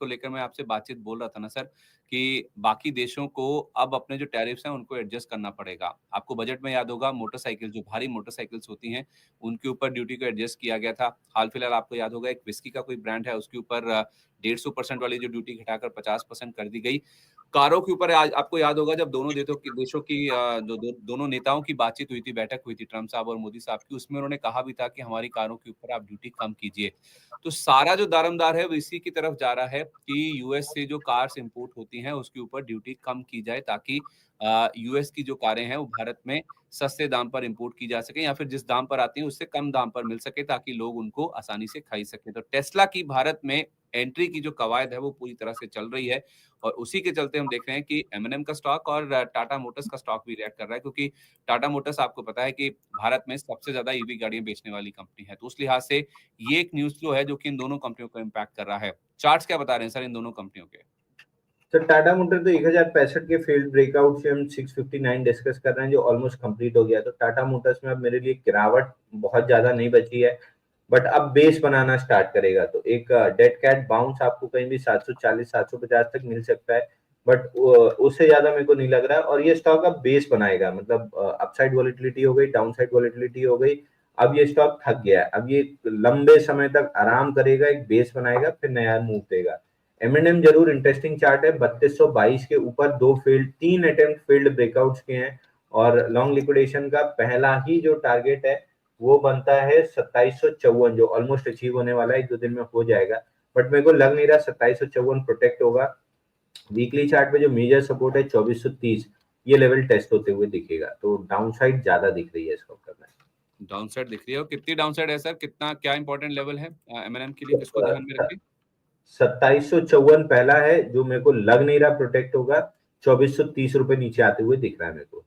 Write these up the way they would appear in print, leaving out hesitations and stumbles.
को लेकर मैं आपसे बातचीत बोल रहा था ना सर, कि बाकी देशों को अब अपने जो टैरिफ्स हैं उनको एडजस्ट करना पड़ेगा। आपको बजट में याद होगा मोटरसाइकिल जो भारी मोटरसाइकिल्स होती हैं, उनके ऊपर ड्यूटी को एडजस्ट किया गया था। हाल-फिलहाल आपको याद होगा एक व्हिस्की का कोई ब्रांड है उसके ऊपर 150% वाली जो ड्यूटी घटाकर 50% कर दी गई। कारों के ऊपर आज आपको याद होगा जब दोनों देशों की जो दोनों नेताओं की बातचीत हुई थी, बैठक हुई थी ट्रम्प साहब और मोदी साहब की, उसमें उन्होंने कहा भी था कि हमारी कारों के ऊपर आप ड्यूटी कम कीजिए। तो सारा जो दारोमदार है वो इसी की तरफ जा रहा है कि यूएस से जो कार्स इंपोर्ट होती हैं उसके ऊपर ड्यूटी कम की जाए ताकि यूएस की जो कारें हैं वो भारत में सस्ते दाम पर इंपोर्ट की जा सकें या फिर जिस दाम पर आती हैं उससे कम दाम पर मिल सके ताकि लोग उनको आसानी से खरीद सकें। तो टेस्ला की भारत में एंट्री की जो कवायद है वो पूरी तरह से चल रही है और उसी के चलते हम देख रहे हैं कि एम&एम का स्टॉक और टाटा मोटर्स का स्टॉक भी रिएक्ट कर रहा है क्योंकि टाटा मोटर्स आपको पता है कि भारत में सबसे ज़्यादा ईवी गाड़ियाँ बेचने वाली कंपनी है। तो उस लिहाज से ये एक न्यूज़ फ्लो है जो कि इन दोनों कंपनियों को इम्पैक्ट कर रहा है। चार्ट्स क्या बता रहे हैं सर इन दोनों कंपनियों के? तो टाटा मोटर तो 1065 के फील्ड ब्रेकआउट से हम 659 डिस्कस कर रहे हैं जो ऑलमोस्ट कंप्लीट हो गया। तो टाटा मोटर्स में अब मेरे लिए गिरावट बहुत ज्यादा नहीं बची है, बट अब बेस बनाना स्टार्ट करेगा तो एक डेड कैट बाउंस आपको कहीं भी 740 750 तक मिल सकता है, बट उससे ज्यादा मेरे को नहीं लग रहा है। और ये स्टॉक अब बेस बनाएगा, मतलब अपसाइड वॉलेटिलिटी हो गई, डाउनसाइड वॉलेटिलिटी हो गई, अब ये स्टॉक थक गया है। अब ये लंबे समय तक आराम करेगा, एक बेस बनाएगा, फिर नया मूव देगा। एम जरूर इंटरेस्टिंग चार्ट है। 3222 के ऊपर तीन अटेम्प्ट फील्ड ब्रेकआउट्स के हैं और लॉन्ग लिक्विडेशन का पहला ही जो टारगेट है वो बनता है 2754, जो ऑलमोस्ट अचीव होने वाला है, 1-2 दिन में हो जाएगा। बट मेरे को लग नहीं रहा 2754 प्रोटेक्ट होगा। वीकली चार्ट पे जो मेजर सपोर्ट है 2430, ये लेवल टेस्ट होते हुए दिखेगा, तो डाउनसाइड ज्यादा दिख रही है इसको करना डाउनसाइड दिख रही है और कितनी डाउनसाइड है सर? कितना क्या इंपॉर्टेंट लेवल है एम&एम के लिए किसको ध्यान में है। रखें? 2754 पहला है जो मेरे को लग नहीं रहा प्रोटेक्ट होगा। 2430 रुपए नीचे आते हुए दिख रहा है मेरे को।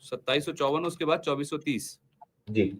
2754 उसके बाद 2430। जी।